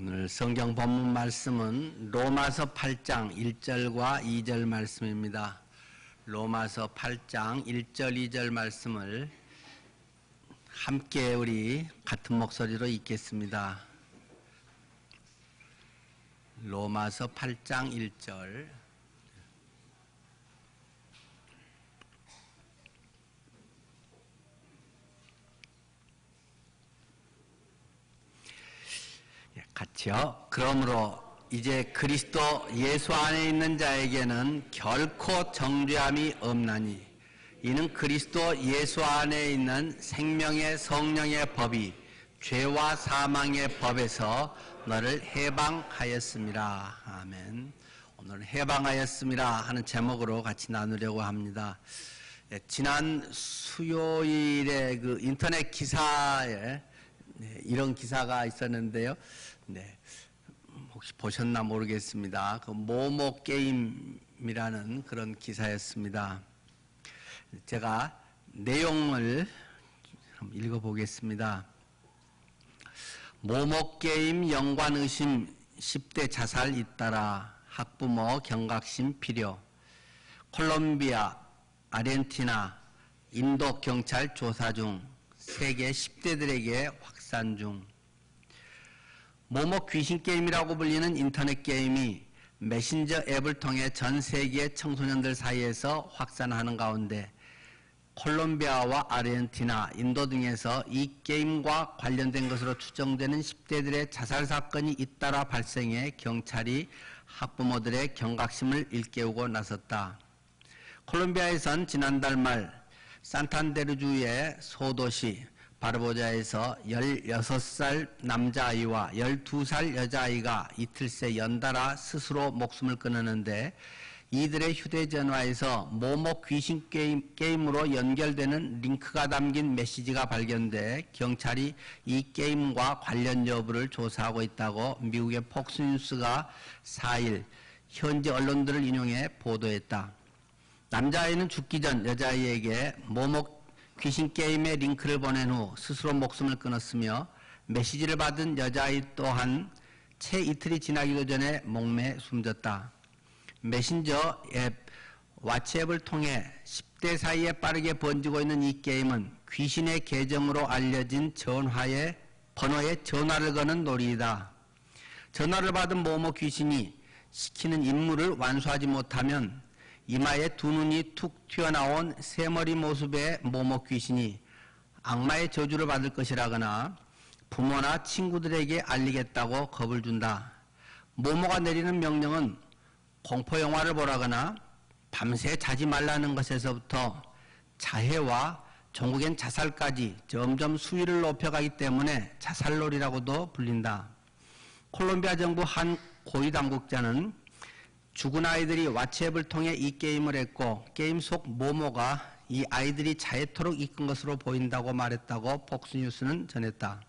오늘 성경 본문 말씀은 로마서 8장 1절과 2절 말씀입니다. 로마서 8장 1절 2절 말씀을 함께 우리 같은 목소리로 읽겠습니다. 로마서 8장 1절. 같이요. 그러므로 이제 그리스도 예수 안에 있는 자에게는 결코 정죄함이 없나니 이는 그리스도 예수 안에 있는 생명의 성령의 법이 죄와 사망의 법에서 너를 해방하였음이라. 아멘. 오늘 해방하였음이라 하는 제목으로 같이 나누려고 합니다. 지난 수요일에 그 인터넷 기사에 이런 기사가 있었는데요. 혹시 보셨나 모르겠습니다. 그 모모 게임이라는 그런 기사였습니다. 제가 내용을 읽어보겠습니다. 모모 게임 연관 의심 10대 자살 잇따라 학부모 경각심 필요. 콜롬비아, 아르헨티나, 인도 경찰 조사 중 세계 10대들에게 확산 중. 모모 귀신 게임이라고 불리는 인터넷 게임이 메신저 앱을 통해 전 세계 청소년들 사이에서 확산하는 가운데 콜롬비아와 아르헨티나, 인도 등에서 이 게임과 관련된 것으로 추정되는 10대들의 자살 사건이 잇따라 발생해 경찰이 학부모들의 경각심을 일깨우고 나섰다. 콜롬비아에선 지난달 말 산탄데르주의 소도시 바르보자에서 16살 남자아이와 12살 여자아이가 이틀 새 연달아 스스로 목숨을 끊었는데 이들의 휴대전화에서 모모 귀신 게임으로 연결되는 링크가 담긴 메시지가 발견돼 경찰이 이 게임과 관련 여부를 조사하고 있다고 미국의 폭스뉴스가 4일 현지 언론들을 인용해 보도했다. 남자아이는 죽기 전 여자아이에게 모모 귀신 게임의 링크를 보낸 후 스스로 목숨을 끊었으며 메시지를 받은 여자아이 또한 채 이틀이 지나기도 전에 목매 숨졌다. 메신저 앱 왓츠앱을 통해 10대 사이에 빠르게 번지고 있는 이 게임은 귀신의 계정으로 알려진 번호에 전화를 거는 놀이이다. 전화를 받은 모모 귀신이 시키는 임무를 완수하지 못하면 이마에 두 눈이 툭 튀어나온 새머리 모습의 모모 귀신이 악마의 저주를 받을 것이라거나 부모나 친구들에게 알리겠다고 겁을 준다. 모모가 내리는 명령은 공포영화를 보라거나 밤새 자지 말라는 것에서부터 자해와 종국엔 자살까지 점점 수위를 높여가기 때문에 자살놀이라고도 불린다. 콜롬비아 정부 한 고위당국자는 죽은 아이들이 왓츠앱을 통해 이 게임을 했고 게임 속 모모가 이 아이들이 자해토록 이끈 것으로 보인다고 말했다고 폭스뉴스는 전했다.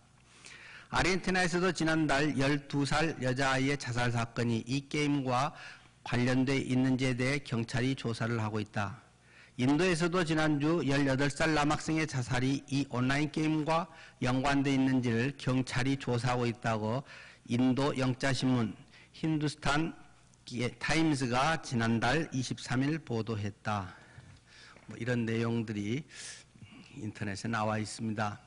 아르헨티나에서도 지난달 12살 여자아이의 자살 사건이 이 게임과 관련돼 있는지에 대해 경찰이 조사를 하고 있다. 인도에서도 지난주 18살 남학생의 자살이 이 온라인 게임과 연관돼 있는지를 경찰이 조사하고 있다고 인도 영자신문 힌두스탄 타임스가 지난달 23일 보도했다. 이런 내용들이 인터넷에 나와 있습니다.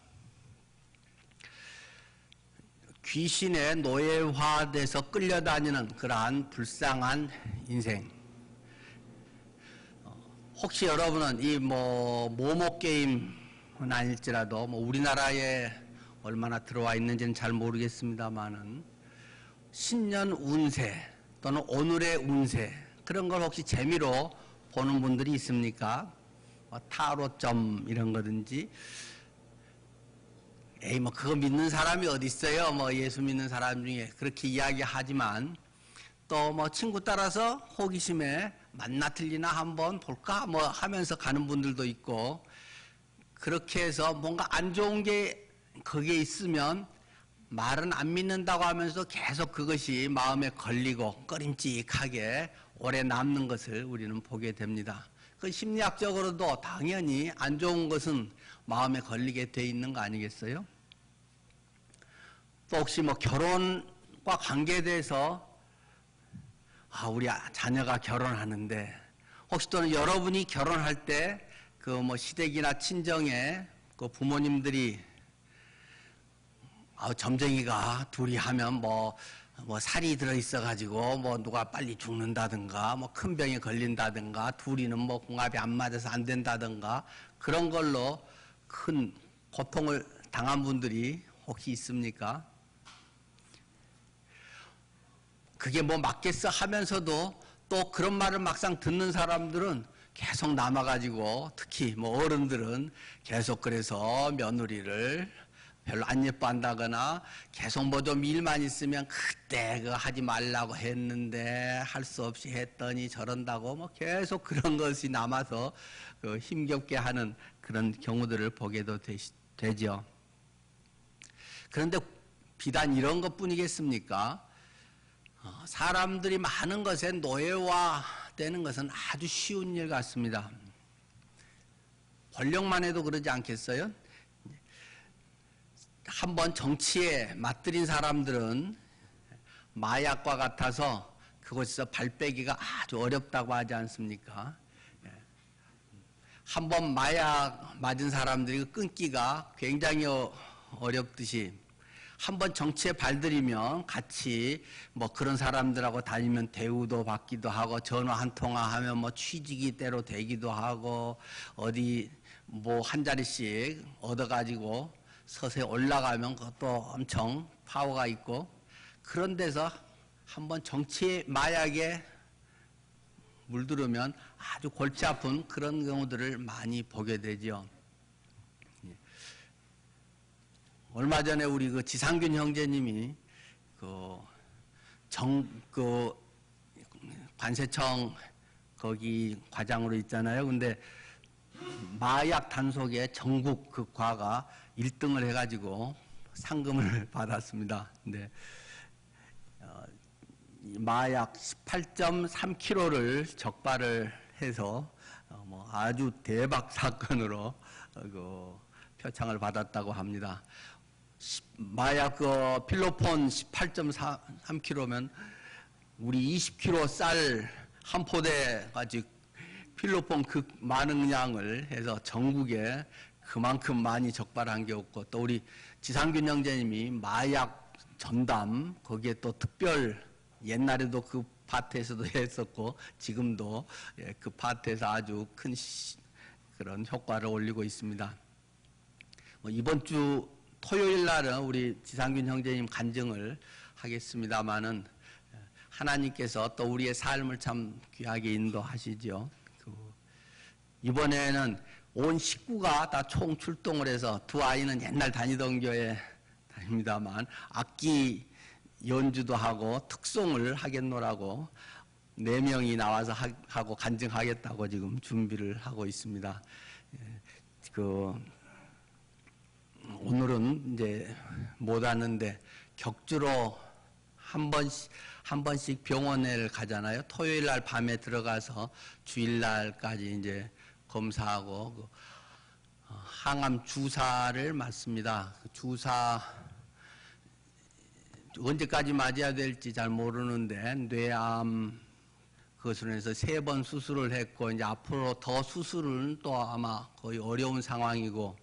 귀신에 노예화돼서 끌려다니는 그러한 불쌍한 인생. 혹시 여러분은 이 모모 게임은 아닐지라도 우리나라에 얼마나 들어와 있는지는 잘 모르겠습니다만은 신년 운세 또는 오늘의 운세 그런 걸 혹시 재미로 보는 분들이 있습니까? 타로점 이런 거든지 그거 믿는 사람이 어디 있어요? 예수 믿는 사람 중에 그렇게 이야기하지만 또 친구 따라서 호기심에 맞나 틀리나 한번 볼까 하면서 가는 분들도 있고 그렇게 해서 뭔가 안 좋은 게 거기에 있으면 말은 안 믿는다고 하면서 계속 그것이 마음에 걸리고 꺼림칙하게 오래 남는 것을 우리는 보게 됩니다. 그 심리학적으로도 당연히 안 좋은 것은 마음에 걸리게 돼 있는 거 아니겠어요? 또 혹시 결혼 결혼과 관계에 대해서 우리 자녀가 결혼하는데 혹시 또는 여러분이 결혼할 때 그 뭐 시댁이나 친정에 그 부모님들이 점쟁이가 둘이 하면 뭐 살이 들어 있어 가지고 뭐 누가 빨리 죽는다든가 뭐 큰 병에 걸린다든가 둘이는 뭐 궁합이 안 맞아서 안 된다든가 그런 걸로 큰 고통을 당한 분들이 혹시 있습니까? 그게 뭐 맞겠어 하면서도 또 그런 말을 막상 듣는 사람들은 계속 남아가지고 특히 뭐 어른들은 계속 그래서 며느리를 별로 안 예뻐한다거나 계속 뭐 좀 일만 있으면 그때 그거 하지 말라고 했는데 할 수 없이 했더니 저런다고 뭐 계속 그런 것이 남아서 그 힘겹게 하는 그런 경우들을 보게도 되죠. 그런데 비단 이런 것뿐이겠습니까? 사람들이 많은 것에 노예화되는 것은 아주 쉬운 일 같습니다. 권력만 해도 그러지 않겠어요? 한번 정치에 맞들인 사람들은 마약과 같아서 그곳에서 발 빼기가 아주 어렵다고 하지 않습니까? 한번 마약 맞은 사람들이 끊기가 굉장히 어렵듯이 한번 정치에 발들이면 같이 뭐 그런 사람들하고 다니면 대우도 받기도 하고 전화 한 통화하면 뭐 취직이 때로 되기도 하고 어디 뭐 한 자리씩 얻어가지고 서서히 올라가면 그것도 엄청 파워가 있고 그런 데서 한번 정치의 마약에 물들으면 아주 골치 아픈 그런 경우들을 많이 보게 되죠. 얼마 전에 우리 그 지상균 형제님이 그 관세청 거기 과장으로 있잖아요. 근데 마약 단속에 전국 그 과가 1등을 해가지고 상금을 받았습니다. 근데 마약 18.3kg를 적발을 해서 뭐 아주 대박 사건으로 그 표창을 받았다고 합니다. 마약 그 필로폰 18.3kg면 우리 20kg 쌀 한 포대까지 필로폰 그 많은 양을 해서 전국에 그만큼 많이 적발한 게 없고 또 우리 지상균 형제님이 마약 전담 거기에 또 특별 옛날에도 그 파트에서도 했었고 지금도 그 파트에서 아주 큰 그런 효과를 올리고 있습니다. 이번 주 토요일 날은 우리 지상균 형제님 간증을 하겠습니다마는 하나님께서 또 우리의 삶을 참 귀하게 인도하시죠. 이번에는 온 식구가 다 총 출동을 해서 두 아이는 옛날 다니던 교회 다닙니다만 악기 연주도 하고 특송을 하겠노라고 4명이 나와서 하고 간증하겠다고 지금 준비를 하고 있습니다. 오늘은 이제 못 왔는데 격주로 한 번씩 병원에 가잖아요. 토요일 날 밤에 들어가서 주일 날까지 이제 검사하고 항암 주사를 맞습니다. 주사 언제까지 맞아야 될지 잘 모르는데 뇌암 그것으로 해서 3번 수술을 했고 이제 앞으로 더 수술은 또 아마 거의 어려운 상황이고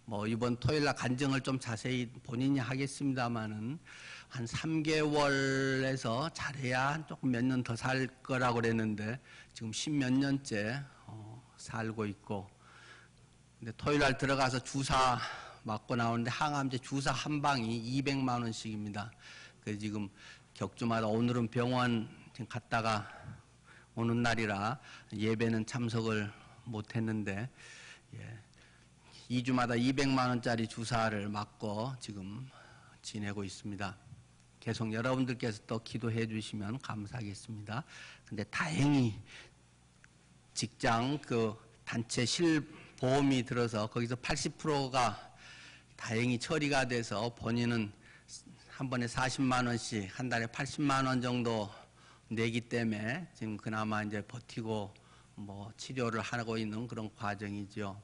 뭐 이번 토요일 날 간증을 좀 자세히 본인이 하겠습니다마는 한 3개월에서 잘해야 조금 몇 년 더 살 거라고 그랬는데 지금 10몇 년째 살고 있고 근데 토요일 날 들어가서 주사 맞고 나오는데 항암제 주사 한 방이 200만 원씩입니다. 그래서 지금 격주마다 오늘은 병원 지금 갔다가 오는 날이라 예배는 참석을 못 했는데 2주마다 200만 원짜리 주사를 맞고 지금 지내고 있습니다. 계속 여러분들께서 또 기도해 주시면 감사하겠습니다. 근데 다행히 직장 그 단체 실보험이 들어서 거기서 80%가 다행히 처리가 돼서 본인은 한 번에 40만 원씩 한 달에 80만 원 정도 내기 때문에 지금 그나마 이제 버티고 뭐 치료를 하고 있는 그런 과정이죠.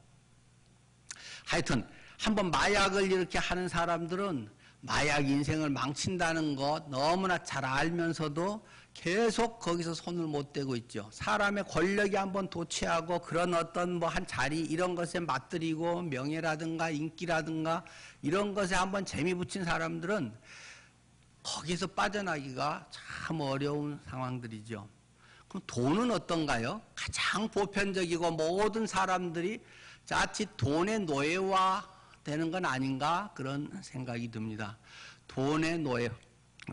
하여튼 한번 마약을 이렇게 하는 사람들은 마약 인생을 망친다는 것 너무나 잘 알면서도 계속 거기서 손을 못 대고 있죠. 사람의 권력이 한번 도취하고 그런 어떤 뭐 한 자리 이런 것에 맞들이고 명예라든가 인기라든가 이런 것에 한번 재미 붙인 사람들은 거기서 빠져나기가 참 어려운 상황들이죠. 그럼 돈은 어떤가요? 가장 보편적이고 모든 사람들이 자칫 돈의 노예화 되는 건 아닌가 그런 생각이 듭니다. 돈의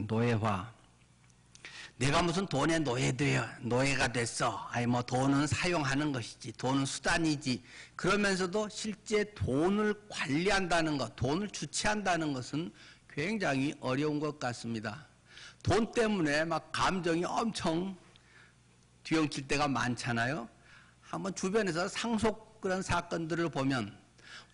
노예화. 내가 무슨 돈의 노예가 됐어. 아니 뭐 돈은 사용하는 것이지, 돈은 수단이지. 그러면서도 실제 돈을 관리한다는 것, 돈을 주체한다는 것은 굉장히 어려운 것 같습니다. 돈 때문에 막 감정이 엄청 뒤엉킬 때가 많잖아요. 한번 주변에서 상속 그런 사건들을 보면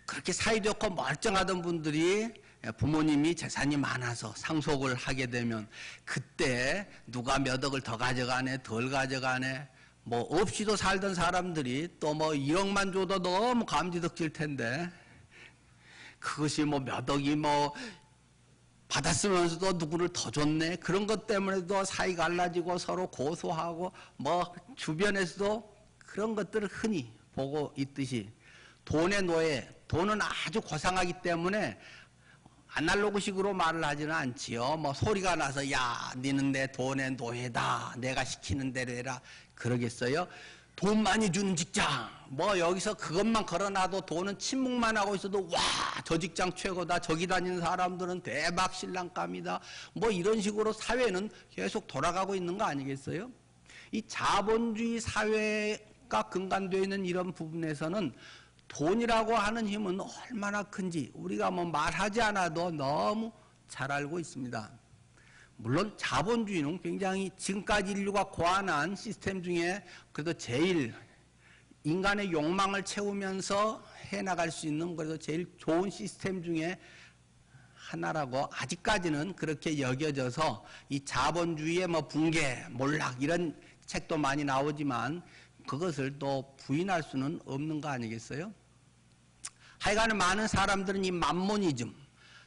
그렇게 사이좋고 멀쩡하던 분들이 부모님이 재산이 많아서 상속을 하게 되면 그때 누가 몇 억을 더 가져가네 덜 가져가네 뭐 없이도 살던 사람들이 또 뭐 1억만 줘도 너무 감지덕질 텐데 그것이 뭐 몇 억이 뭐 받았으면서도 누구를 더 줬네 그런 것 때문에도 사이 갈라지고 서로 고소하고 뭐 주변에서도 그런 것들을 흔히 보고 있듯이 돈의 노예, 돈은 아주 고상하기 때문에 아날로그식으로 말을 하지는 않지요. 뭐 소리가 나서 야, 니는 내 돈의 노예다. 내가 시키는 대로 해라. 그러겠어요? 돈 많이 주는 직장. 뭐 여기서 그것만 걸어놔도 돈은 침묵만 하고 있어도 와, 저 직장 최고다. 저기 다니는 사람들은 대박 신랑감이다. 뭐 이런 식으로 사회는 계속 돌아가고 있는 거 아니겠어요? 이 자본주의 사회가 근간되어 있는 이런 부분에서는 돈이라고 하는 힘은 얼마나 큰지 우리가 뭐 말하지 않아도 너무 잘 알고 있습니다. 물론 자본주의는 굉장히 지금까지 인류가 고안한 시스템 중에 그래도 제일 인간의 욕망을 채우면서 해나갈 수 있는 그래도 제일 좋은 시스템 중에 하나라고 아직까지는 그렇게 여겨져서 이 자본주의의 뭐 붕괴, 몰락 이런 책도 많이 나오지만 그것을 또 부인할 수는 없는 거 아니겠어요? 하여간에 많은 사람들은 이 만모니즘,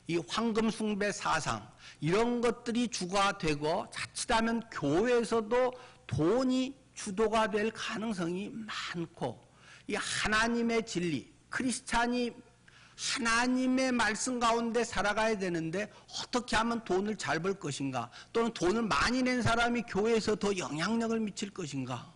이 황금 숭배 사상 이런 것들이 주가 되고 자칫하면 교회에서도 돈이 주도가 될 가능성이 많고 이 하나님의 진리, 크리스찬이 하나님의 말씀 가운데 살아가야 되는데 어떻게 하면 돈을 잘 벌 것인가 또는 돈을 많이 낸 사람이 교회에서 더 영향력을 미칠 것인가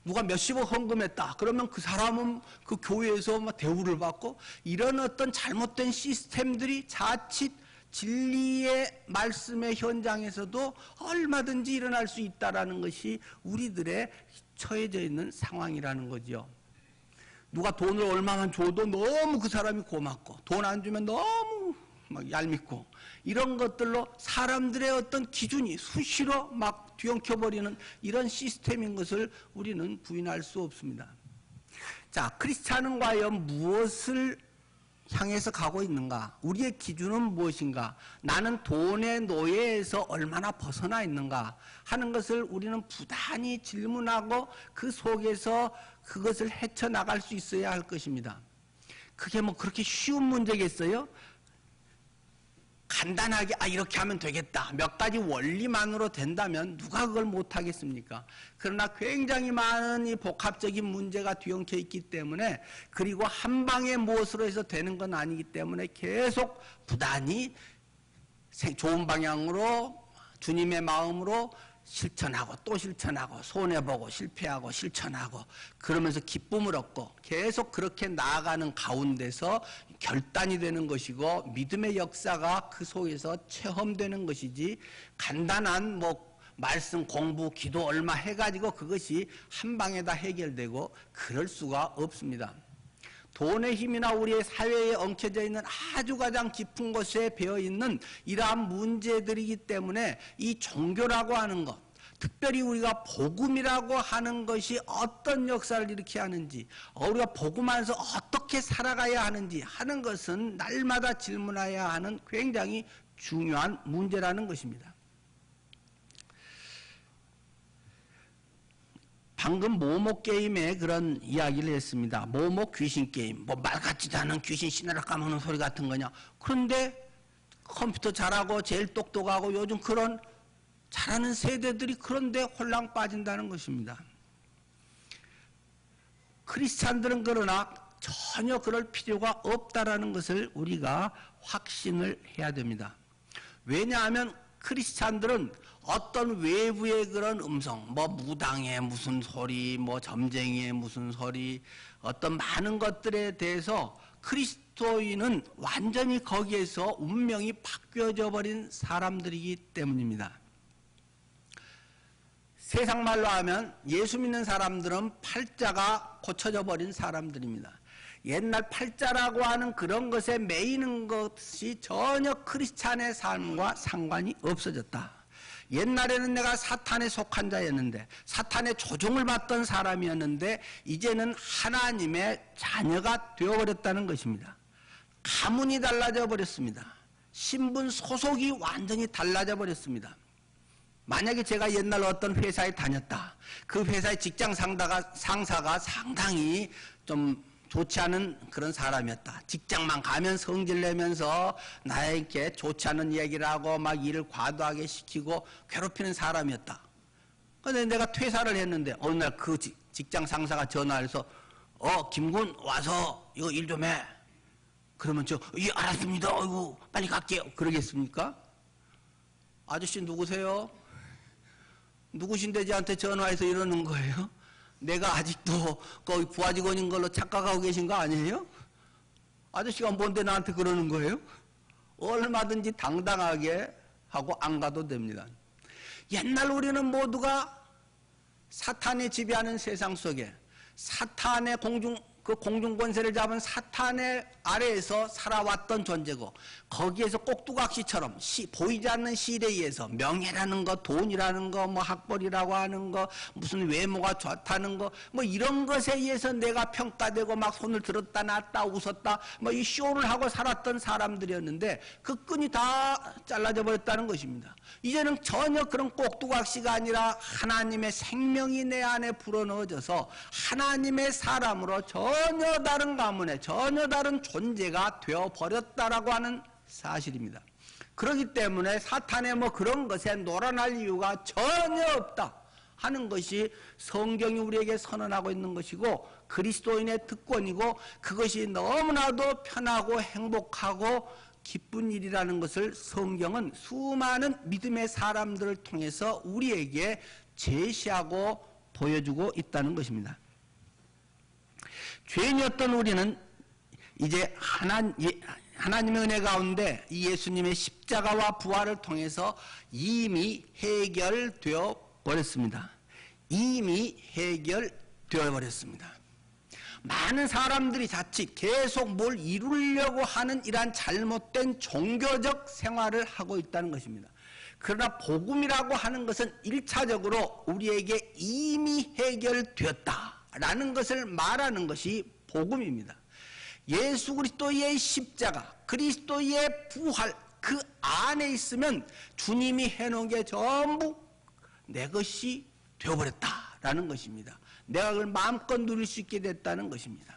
누가 몇십억 헌금했다. 그러면 그 사람은 그 교회에서 막 대우를 받고 이런 어떤 잘못된 시스템들이 자칫 진리의 말씀의 현장에서도 얼마든지 일어날 수 있다는 것이 우리들의 처해져 있는 상황이라는 거죠. 누가 돈을 얼마만 줘도 너무 그 사람이 고맙고 돈 안 주면 너무 막 얄밉고 이런 것들로 사람들의 어떤 기준이 수시로 막 뒤엉켜버리는 이런 시스템인 것을 우리는 부인할 수 없습니다. 자, 크리스찬은 과연 무엇을 향해서 가고 있는가? 우리의 기준은 무엇인가? 나는 돈의 노예에서 얼마나 벗어나 있는가? 하는 것을 우리는 부단히 질문하고 그 속에서 그것을 헤쳐나갈 수 있어야 할 것입니다. 그게 뭐 그렇게 쉬운 문제겠어요? 간단하게 이렇게 하면 되겠다. 몇 가지 원리만으로 된다면 누가 그걸 못하겠습니까? 그러나 굉장히 많은 이 복합적인 문제가 뒤엉켜 있기 때문에 그리고 한 방에 무엇으로 해서 되는 건 아니기 때문에 계속 부단히 좋은 방향으로 주님의 마음으로 실천하고 또 실천하고 손해보고 실패하고 실천하고 그러면서 기쁨을 얻고 계속 그렇게 나아가는 가운데서 결단이 되는 것이고 믿음의 역사가 그 속에서 체험되는 것이지 간단한 뭐 말씀 공부 기도 얼마 해가지고 그것이 한 방에 다 해결되고 그럴 수가 없습니다. 돈의 힘이나 우리의 사회에 엉켜져 있는 아주 가장 깊은 곳에 배어있는 이러한 문제들이기 때문에 이 종교라고 하는 것 특별히 우리가 복음이라고 하는 것이 어떤 역사를 일으켜야 하는지 우리가 복음 안에서 어떻게 살아가야 하는지 하는 것은 날마다 질문해야 하는 굉장히 중요한 문제라는 것입니다. 방금 모모 게임에 그런 이야기를 했습니다. 모모 귀신 게임, 뭐 말 같지도 않은 귀신 신나라 까먹는 소리 같은 거냐. 그런데 컴퓨터 잘하고 제일 똑똑하고 요즘 그런 잘하는 세대들이 그런데 홀랑 빠진다는 것입니다. 크리스찬들은 그러나 전혀 그럴 필요가 없다라는 것을 우리가 확신을 해야 됩니다. 왜냐하면 크리스찬들은 어떤 외부의 그런 음성, 뭐 무당의 무슨 소리, 뭐 점쟁이의 무슨 소리, 어떤 많은 것들에 대해서 그리스도인은 완전히 거기에서 운명이 바뀌어져 버린 사람들이기 때문입니다. 세상 말로 하면 예수 믿는 사람들은 팔자가 고쳐져 버린 사람들입니다. 옛날 팔자라고 하는 그런 것에 매이는 것이 전혀 크리스찬의 삶과 상관이 없어졌다. 옛날에는 내가 사탄에 속한 자였는데 사탄의 조종을 받던 사람이었는데 이제는 하나님의 자녀가 되어버렸다는 것입니다. 가문이 달라져 버렸습니다. 신분 소속이 완전히 달라져 버렸습니다. 만약에 제가 옛날 어떤 회사에 다녔다. 그 회사의 직장 상사가 상당히 좀 좋지 않은 그런 사람이었다. 직장만 가면 성질내면서 나에게 좋지 않은 얘기를 하고 막 일을 과도하게 시키고 괴롭히는 사람이었다. 그런데 내가 퇴사를 했는데 어느 날 그 직장 상사가 전화해서 김군 와서 이거 일 좀 해. 그러면 예 알았습니다. 어이구 빨리 갈게요. 그러겠습니까? 아저씨 누구세요? 누구신데 저한테 전화해서 이러는 거예요? 내가 아직도 거기 부하 직원인 걸로 착각하고 계신 거 아니에요? 아저씨가 뭔데 나한테 그러는 거예요? 얼마든지 당당하게 하고 안 가도 됩니다. 옛날 우리는 모두가 사탄이 지배하는 세상 속에 사탄의 공중 권세를 잡은 사탄의 아래에서 살아왔던 존재고 거기에서 꼭두각시처럼 보이지 않는 실에 의해서 명예라는 거, 돈이라는 거, 뭐 학벌이라고 하는 거, 무슨 외모가 좋다는 거, 뭐 이런 것에 의해서 내가 평가되고 막 손을 들었다 놨다 웃었다 뭐 이 쇼를 하고 살았던 사람들이었는데 그 끈이 다 잘라져 버렸다는 것입니다. 이제는 전혀 그런 꼭두각시가 아니라 하나님의 생명이 내 안에 불어넣어져서 하나님의 사람으로 전혀 다른 가문에 전혀 다른 존재가 되어버렸다라고 하는 사실입니다. 그렇기 때문에 사탄의 뭐 그런 것에 놀아날 이유가 전혀 없다 하는 것이 성경이 우리에게 선언하고 있는 것이고 그리스도인의 특권이고 그것이 너무나도 편하고 행복하고 기쁜 일이라는 것을 성경은 수많은 믿음의 사람들을 통해서 우리에게 제시하고 보여주고 있다는 것입니다. 죄인이었던 우리는 이제 하나님의 은혜 가운데 이 예수님의 십자가와 부활을 통해서 이미 해결되어 버렸습니다. 이미 해결되어 버렸습니다. 많은 사람들이 자칫 계속 뭘 이루려고 하는 이러한 잘못된 종교적 생활을 하고 있다는 것입니다. 그러나 복음이라고 하는 것은 1차적으로 우리에게 이미 해결되었다라는 것을 말하는 것이 복음입니다. 예수 그리스도의 십자가, 그리스도의 부활 그 안에 있으면 주님이 해놓은 게 전부 내 것이 되어버렸다라는 것입니다. 내가 그걸 마음껏 누릴 수 있게 됐다는 것입니다.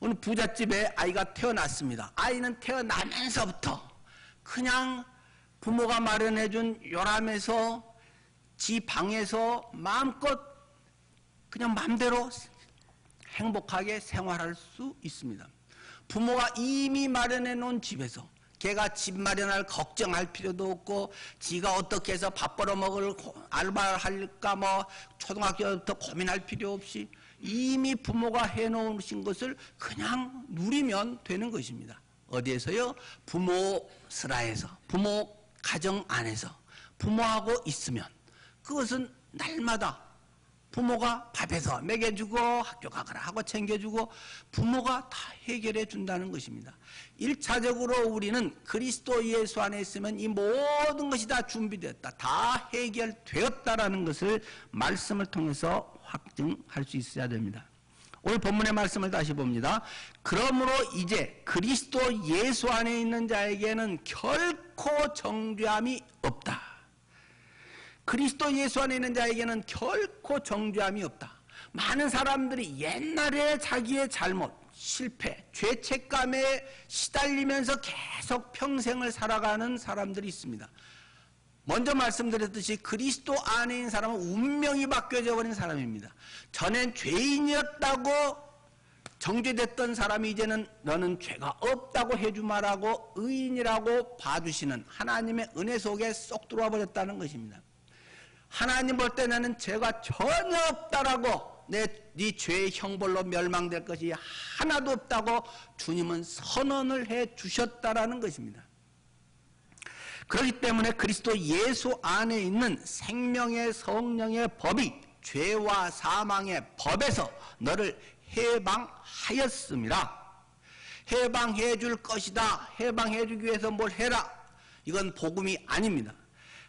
어느 부잣집에 아이가 태어났습니다. 아이는 태어나면서부터 그냥 부모가 마련해준 요람에서 지 방에서 마음껏 그냥 마음대로 행복하게 생활할 수 있습니다. 부모가 이미 마련해 놓은 집에서 걔가 집 마련할 걱정할 필요도 없고 지가 어떻게 해서 밥 벌어먹을 알바를 할까 뭐 초등학교부터 고민할 필요 없이 이미 부모가 해놓으신 것을 그냥 누리면 되는 것입니다. 어디에서요? 부모 슬하에서, 부모 가정 안에서 부모하고 있으면 그것은 날마다 부모가 밥에서 먹여주고 학교 가거라 하고 챙겨주고 부모가 다 해결해 준다는 것입니다. 1차적으로 우리는 그리스도 예수 안에 있으면 이 모든 것이 다 준비되었다. 다 해결되었다라는 것을 말씀을 통해서 확증할 수 있어야 됩니다. 오늘 본문의 말씀을 다시 봅니다. 그러므로 이제 그리스도 예수 안에 있는 자에게는 결코 정죄함이 없다. 그리스도 예수 안에 있는 자에게는 결코 정죄함이 없다. 많은 사람들이 옛날에 자기의 잘못, 실패, 죄책감에 시달리면서 계속 평생을 살아가는 사람들이 있습니다. 먼저 말씀드렸듯이 그리스도 안에 있는 사람은 운명이 바뀌어져 버린 사람입니다. 전엔 죄인이었다고 정죄됐던 사람이 이제는 너는 죄가 없다고 해주마라고 의인이라고 봐주시는 하나님의 은혜 속에 쏙 들어와 버렸다는 것입니다. 하나님 볼 때 나는 죄가 전혀 없다라고 네 죄의 형벌로 멸망될 것이 하나도 없다고 주님은 선언을 해 주셨다라는 것입니다. 그렇기 때문에 그리스도 예수 안에 있는 생명의 성령의 법이 죄와 사망의 법에서 너를 해방하였음이라. 해방해 줄 것이다. 해방해 주기 위해서 뭘 해라. 이건 복음이 아닙니다.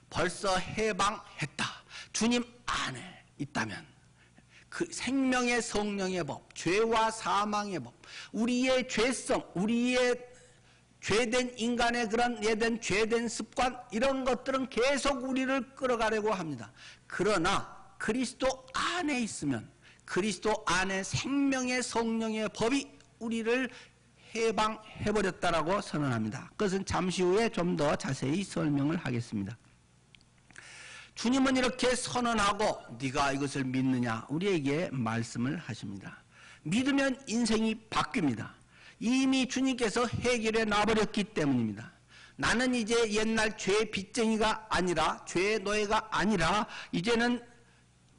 벌써 해방했다. 주님 안에 있다면 그 생명의 성령의 법, 죄와 사망의 법, 우리의 죄성, 우리의 죄된 인간의 그런 예된 죄된 습관, 이런 것들은 계속 우리를 끌어가려고 합니다. 그러나 그리스도 안에 있으면 그리스도 안에 생명의 성령의 법이 우리를 해방해버렸다라고 선언합니다. 그것은 잠시 후에 좀 더 자세히 설명을 하겠습니다. 주님은 이렇게 선언하고 네가 이것을 믿느냐 우리에게 말씀을 하십니다. 믿으면 인생이 바뀝니다. 이미 주님께서 해결해 놔버렸기 때문입니다. 나는 이제 옛날 죄의 빚쟁이가 아니라 죄의 노예가 아니라 이제는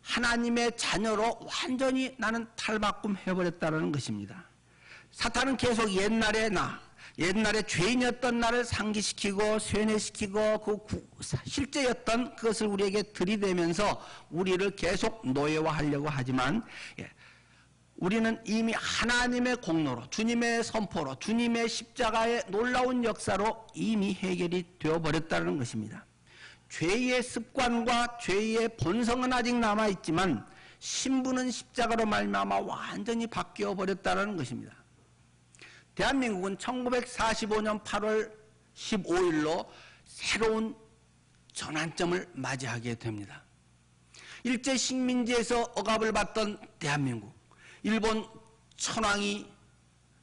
하나님의 자녀로 완전히 나는 탈바꿈 해버렸다는 것입니다. 사탄은 계속 옛날에 죄인이었던 나를 상기시키고 쇠뇌시키고 그 실제였던 그것을 우리에게 들이대면서 우리를 계속 노예화하려고 하지만 우리는 이미 하나님의 공로로 주님의 선포로 주님의 십자가의 놀라운 역사로 이미 해결이 되어버렸다는 것입니다. 죄의 습관과 죄의 본성은 아직 남아있지만 신부는 십자가로 말미암아 완전히 바뀌어버렸다는 것입니다. 대한민국은 1945년 8월 15일로 새로운 전환점을 맞이하게 됩니다. 일제 식민지에서 억압을 받던 대한민국, 일본 천황이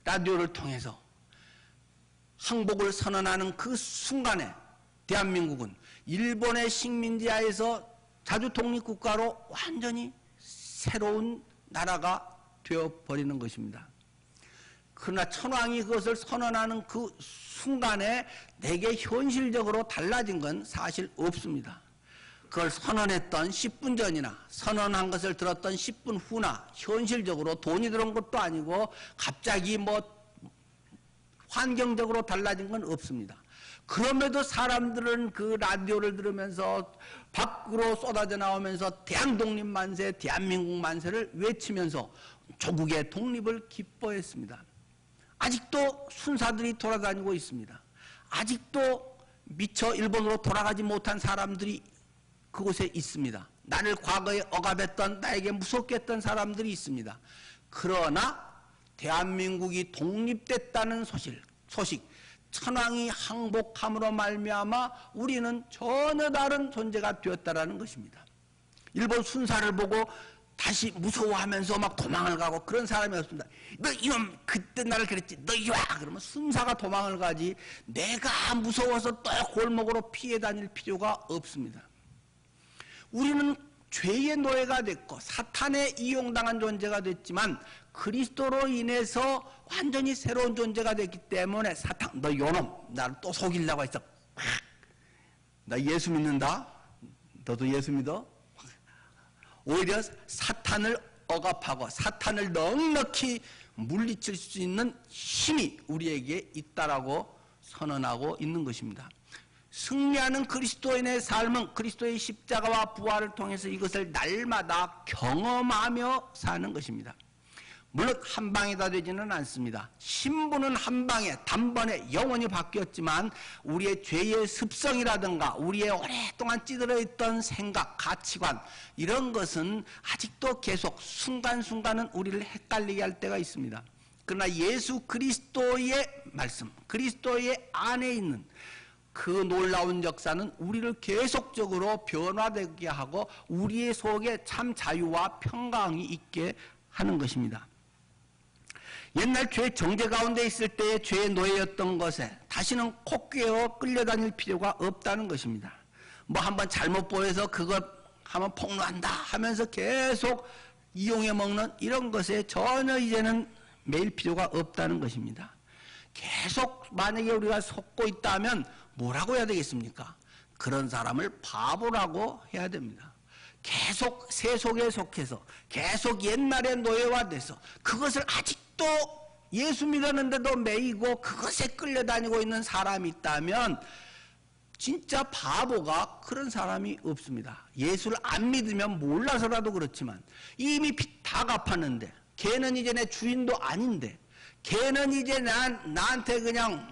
라디오를 통해서 항복을 선언하는 그 순간에 대한민국은 일본의 식민지하에서 자주 독립국가로 완전히 새로운 나라가 되어버리는 것입니다. 그러나 천황이 그것을 선언하는 그 순간에 내게 현실적으로 달라진 건 사실 없습니다. 그걸 선언했던 10분 전이나 선언한 것을 들었던 10분 후나 현실적으로 돈이 들어온 것도 아니고 갑자기 환경적으로 달라진 건 없습니다. 그럼에도 사람들은 그 라디오를 들으면서 밖으로 쏟아져 나오면서 대한독립 만세, 대한민국 만세를 외치면서 조국의 독립을 기뻐했습니다. 아직도 순사들이 돌아다니고 있습니다. 아직도 미처 일본으로 돌아가지 못한 사람들이 그곳에 있습니다. 나를 과거에 억압했던 나에게 무섭게 했던 사람들이 있습니다. 그러나 대한민국이 독립됐다는 소식 천황이 항복함으로 말미암아 우리는 전혀 다른 존재가 되었다라는 것입니다. 일본 순사를 보고 다시 무서워하면서 막 도망을 가고 그런 사람이 없습니다. 너 이놈 그때 나를 그랬지 너 이리 와 그러면 순사가 도망을 가지 내가 무서워서 또 골목으로 피해 다닐 필요가 없습니다. 우리는 죄의 노예가 됐고 사탄에 이용당한 존재가 됐지만 그리스도로 인해서 완전히 새로운 존재가 됐기 때문에 사탄 너 요놈 나를 또 속이려고 했어. 나 예수 믿는다. 너도 예수 믿어? 오히려 사탄을 억압하고 사탄을 넉넉히 물리칠 수 있는 힘이 우리에게 있다라고 선언하고 있는 것입니다. 승리하는 그리스도인의 삶은 그리스도의 십자가와 부활을 통해서 이것을 날마다 경험하며 사는 것입니다. 물론 한 방에 다 되지는 않습니다. 신부는 한 방에 단번에 영원히 바뀌었지만 우리의 죄의 습성이라든가 우리의 오랫동안 찌들어 있던 생각, 가치관 이런 것은 아직도 계속 순간순간은 우리를 헷갈리게 할 때가 있습니다. 그러나 예수 그리스도의 말씀, 그리스도의 안에 있는 그 놀라운 역사는 우리를 계속적으로 변화되게 하고 우리의 속에 참 자유와 평강이 있게 하는 것입니다. 옛날 죄 정죄 가운데 있을 때의 죄의 노예였던 것에 다시는 코끼어 끌려다닐 필요가 없다는 것입니다. 뭐 한번 잘못 보여서 그것 하면 폭로한다 하면서 계속 이용해 먹는 이런 것에 전혀 이제는 매일 필요가 없다는 것입니다. 계속 만약에 우리가 속고 있다면 뭐라고 해야 되겠습니까? 그런 사람을 바보라고 해야 됩니다. 계속 세속에 속해서 계속 옛날의 노예화 돼서 그것을 아직도 예수 믿었는데도 매이고 그것에 끌려다니고 있는 사람이 있다면 진짜 바보가 그런 사람이 없습니다. 예수를 안 믿으면 몰라서라도 그렇지만 이미 빚 다 갚았는데 걔는 이제 내 주인도 아닌데 걔는 이제 나한테 그냥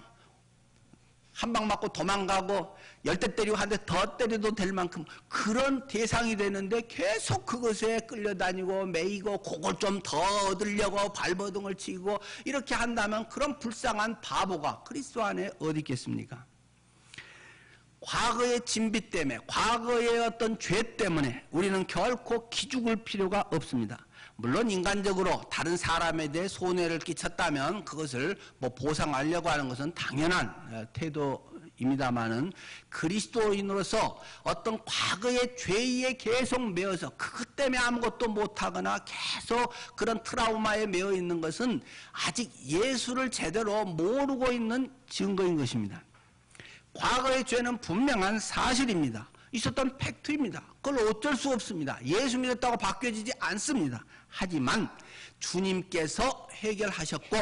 한 방 맞고 도망가고 10대 때리고 한 대 더 때려도 될 만큼 그런 대상이 되는데 계속 그것에 끌려다니고 매이고 그걸 좀 더 얻으려고 발버둥을 치고 이렇게 한다면 그런 불쌍한 바보가 그리스도 안에 어디 있겠습니까? 과거의 진비 때문에 과거의 어떤 죄 때문에 우리는 결코 기죽을 필요가 없습니다. 물론 인간적으로 다른 사람에 대해 손해를 끼쳤다면 그것을 뭐 보상하려고 하는 것은 당연한 태도입니다만은 그리스도인으로서 어떤 과거의 죄에 계속 매어서 그것 때문에 아무것도 못하거나 계속 그런 트라우마에 매어 있는 것은 아직 예수를 제대로 모르고 있는 증거인 것입니다. 과거의 죄는 분명한 사실입니다. 있었던 팩트입니다. 그걸 어쩔 수 없습니다. 예수 믿었다고 바뀌어지지 않습니다. 하지만 주님께서 해결하셨고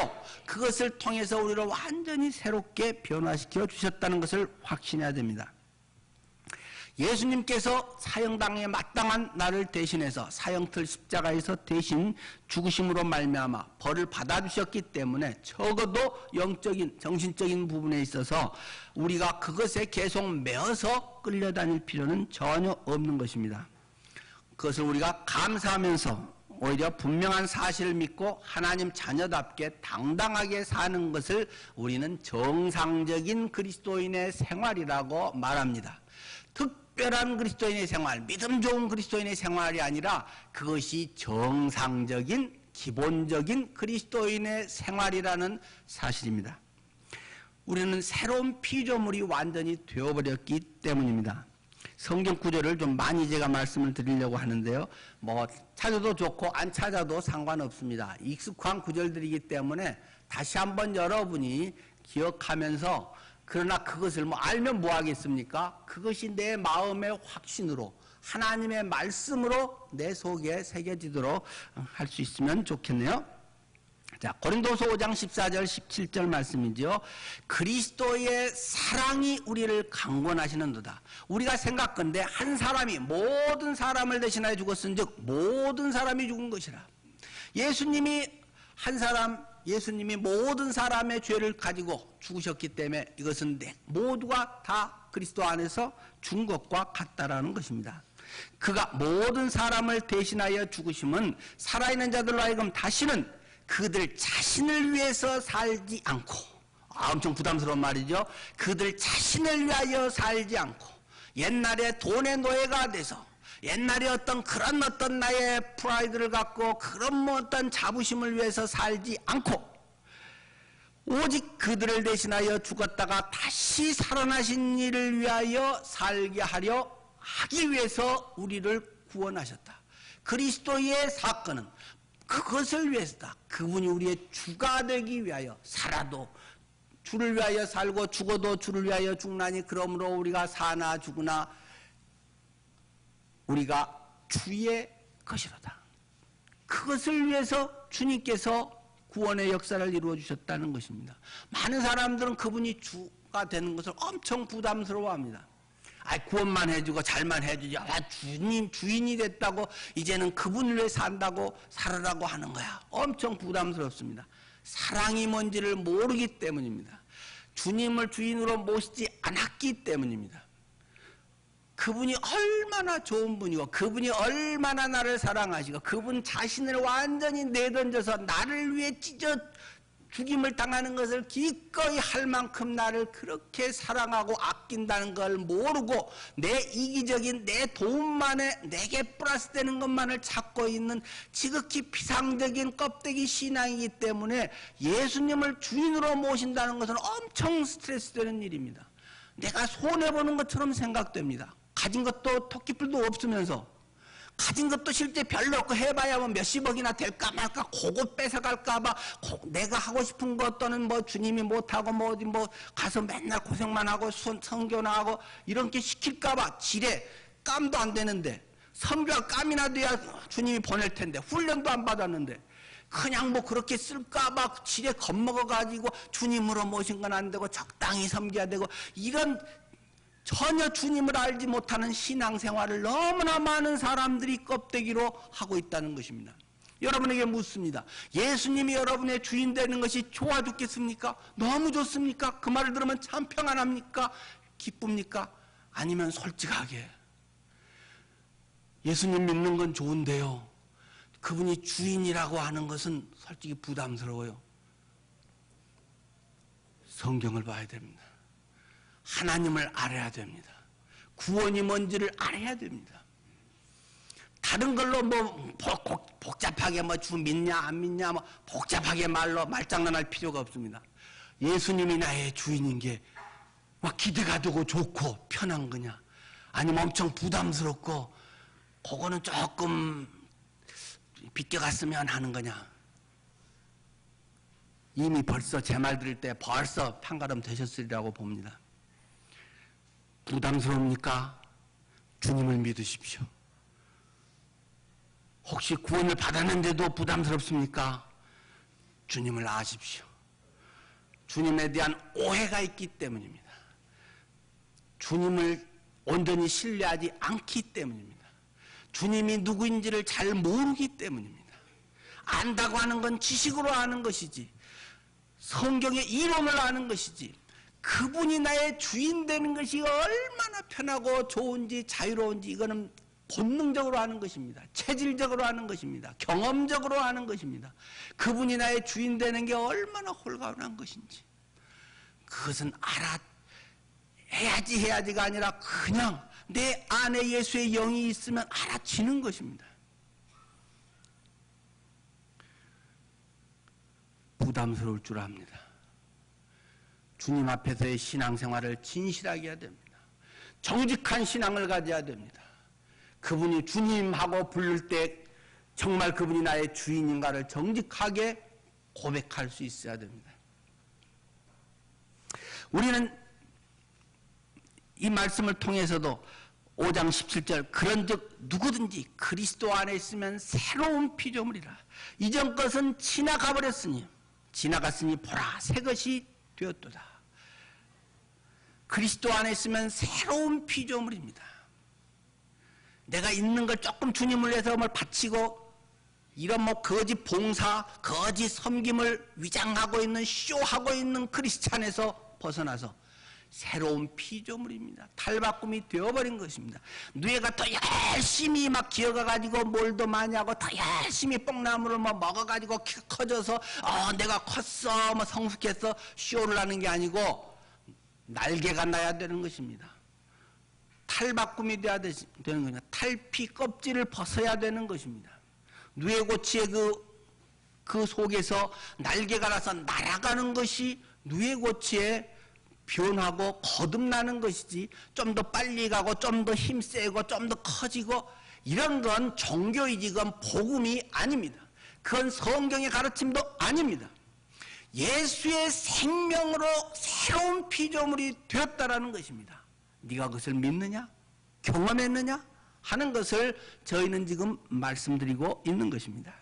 그것을 통해서 우리를 완전히 새롭게 변화시켜 주셨다는 것을 확신해야 됩니다. 예수님께서 사형당에 마땅한 나를 대신해서 사형틀 십자가에서 대신 죽으심으로 말미암아 벌을 받아주셨기 때문에 적어도 영적인 정신적인 부분에 있어서 우리가 그것에 계속 매어서 끌려다닐 필요는 전혀 없는 것입니다. 그것을 우리가 감사하면서 오히려 분명한 사실을 믿고 하나님 자녀답게 당당하게 사는 것을 우리는 정상적인 그리스도인의 생활이라고 말합니다. 특별한 그리스도인의 생활, 믿음 좋은 그리스도인의 생활이 아니라 그것이 정상적인 기본적인 그리스도인의 생활이라는 사실입니다. 우리는 새로운 피조물이 완전히 되어버렸기 때문입니다. 성경 구절을 좀 많이 제가 말씀을 드리려고 하는데요. 뭐 찾아도 좋고 안 찾아도 상관없습니다. 익숙한 구절들이기 때문에 다시 한번 여러분이 기억하면서 그러나 그것을 뭐 알면 뭐 하겠습니까? 그것이 내 마음의 확신으로 하나님의 말씀으로 내 속에 새겨지도록 할 수 있으면 좋겠네요. 자, 고린도서 5장 14절 17절 말씀이죠. 그리스도의 사랑이 우리를 강권하시는도다. 우리가 생각건대 한 사람이 모든 사람을 대신하여 죽었은즉 모든 사람이 죽은 것이라. 예수님이 모든 사람의 죄를 가지고 죽으셨기 때문에 이것은 모두가 다 그리스도 안에서 죽은 것과 같다라는 것입니다. 그가 모든 사람을 대신하여 죽으심은 살아있는 자들로 하여금 다시는 그들 자신을 위해서 살지 않고, 엄청 부담스러운 말이죠. 그들 자신을 위하여 살지 않고 옛날에 돈의 노예가 돼서 옛날에 어떤 나의 프라이드를 갖고 그런 어떤 자부심을 위해서 살지 않고 오직 그들을 대신하여 죽었다가 다시 살아나신 이를 위하여 살게 하기 위해서 우리를 구원하셨다. 그리스도의 사건은 그것을 위해서다. 그분이 우리의 주가 되기 위하여 살아도 주를 위하여 살고 죽어도 주를 위하여 죽나니 그러므로 우리가 사나 죽으나 우리가 주의 것이로다. 그것을 위해서 주님께서 구원의 역사를 이루어 주셨다는 것입니다. 많은 사람들은 그분이 주가 되는 것을 엄청 부담스러워합니다. 구원만 해주고 잘만 해주지. 주인이 됐다고 이제는 그분을 위해 산다고 살으라고 하는 거야. 엄청 부담스럽습니다. 사랑이 뭔지를 모르기 때문입니다. 주님을 주인으로 모시지 않았기 때문입니다. 그분이 얼마나 좋은 분이고 그분이 얼마나 나를 사랑하시고 그분 자신을 완전히 내던져서 나를 위해 찢어 죽임을 당하는 것을 기꺼이 할 만큼 나를 그렇게 사랑하고 아낀다는 걸 모르고 내 이기적인 내 돈만에 내게 플러스 되는 것만을 찾고 있는 지극히 비상적인 껍데기 신앙이기 때문에 예수님을 주인으로 모신다는 것은 엄청 스트레스 되는 일입니다. 내가 손해보는 것처럼 생각됩니다. 가진 것도 토끼풀도 없으면서 가진 것도 실제 별로 없고 해봐야 뭐 몇십억이나 될까 말까 그거 뺏어갈까봐 내가 하고 싶은 것 또는 뭐 주님이 못하고 뭐 어디 뭐 가서 맨날 고생만 하고 선교나 하고 이런 게 시킬까봐 지레 깜도 안 되는데 선교할 깜이나 돼야 주님이 보낼 텐데 훈련도 안 받았는데 그냥 뭐 그렇게 쓸까봐 지레 겁먹어가지고 주님으로 모신 건 안 되고 적당히 섬겨야 되고 이런 전혀 주님을 알지 못하는 신앙생활을 너무나 많은 사람들이 껍데기로 하고 있다는 것입니다. 여러분에게 묻습니다. 예수님이 여러분의 주인 되는 것이 좋아 죽겠습니까? 너무 좋습니까? 그 말을 들으면 참 평안합니까? 기쁩니까? 아니면 솔직하게 예수님 믿는 건 좋은데요, 그분이 주인이라고 하는 것은 솔직히 부담스러워요. 성경을 봐야 됩니다. 하나님을 알아야 됩니다. 구원이 뭔지를 알아야 됩니다. 다른 걸로 뭐 복잡하게 뭐 주 믿냐 안 믿냐 뭐 복잡하게 말장난할 필요가 없습니다. 예수님이 나의 주인인 게 막 기대가 되고 좋고 편한 거냐, 아니면 엄청 부담스럽고 그거는 조금 비껴갔으면 하는 거냐. 이미 벌써 제 말 들을 때 벌써 판가름 되셨으리라고 봅니다. 부담스럽습니까? 주님을 믿으십시오. 혹시 구원을 받았는데도 부담스럽습니까? 주님을 아십시오. 주님에 대한 오해가 있기 때문입니다. 주님을 온전히 신뢰하지 않기 때문입니다. 주님이 누구인지를 잘 모르기 때문입니다. 안다고 하는 건 지식으로 아는 것이지 성경의 이론을 아는 것이지 그분이 나의 주인 되는 것이 얼마나 편하고 좋은지 자유로운지 이거는 본능적으로 아는 것입니다. 체질적으로 아는 것입니다. 경험적으로 아는 것입니다. 그분이 나의 주인 되는 게 얼마나 홀가분한 것인지 그것은 해야지가 아니라 그냥 내 안에 예수의 영이 있으면 알아지는 것입니다. 부담스러울 줄 압니다. 주님 앞에서의 신앙생활을 진실하게 해야 됩니다. 정직한 신앙을 가져야 됩니다. 그분이 주님하고 부를 때 정말 그분이 나의 주인인가를 정직하게 고백할 수 있어야 됩니다. 우리는 이 말씀을 통해서도 5장 17절 그런즉 누구든지 그리스도 안에 있으면 새로운 피조물이라 이전 것은 지나가버렸으니 지나갔으니 보라 새 것이 되었도다. 그리스도 안에 있으면 새로운 피조물입니다. 내가 있는 걸 조금 주님을 위해서 뭘 바치고 이런 뭐 거짓 봉사, 거짓 섬김을 위장하고 있는 쇼하고 있는 크리스찬에서 벗어나서 새로운 피조물입니다. 탈바꿈이 되어버린 것입니다. 뇌가 더 열심히 막 기어가가지고 뭘 더 많이 하고 더 열심히 뽕나무를 뭐 먹어가지고 커져서 내가 컸어 뭐 성숙했어 쇼를 하는 게 아니고 날개가 나야 되는 것입니다. 탈바꿈이 돼야 되는 것입니다. 탈피 껍질을 벗어야 되는 것입니다. 누에고치의 그 속에서 날개가 나서 날아가는 것이 누에고치의 변하고 거듭나는 것이지 좀 더 빨리 가고 좀 더 힘세고 좀 더 커지고 이런 건 종교이지 그건 복음이 아닙니다. 그건 성경의 가르침도 아닙니다. 예수의 생명으로 새로운 피조물이 되었다라는 것입니다. 네가 그것을 믿느냐? 경험했느냐? 하는 것을 저희는 지금 말씀드리고 있는 것입니다.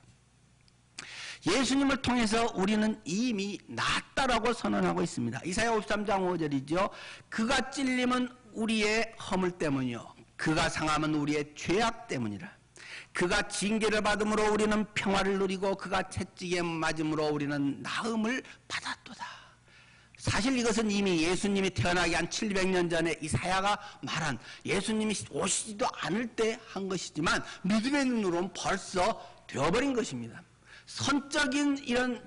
예수님을 통해서 우리는 이미 낫다라고 선언하고 있습니다. 이사야 53장 5절이죠. 그가 찔림은 우리의 허물 때문이요 그가 상함은 우리의 죄악 때문이라. 그가 징계를 받음으로 우리는 평화를 누리고 그가 채찍에 맞음으로 우리는 나음을 받았도다. 사실 이것은 이미 예수님이 태어나기 한 700년 전에 이사야가 말한 예수님이 오시지도 않을 때 한 것이지만 믿음의 눈으로는 벌써 되어버린 것입니다. 선적인 이런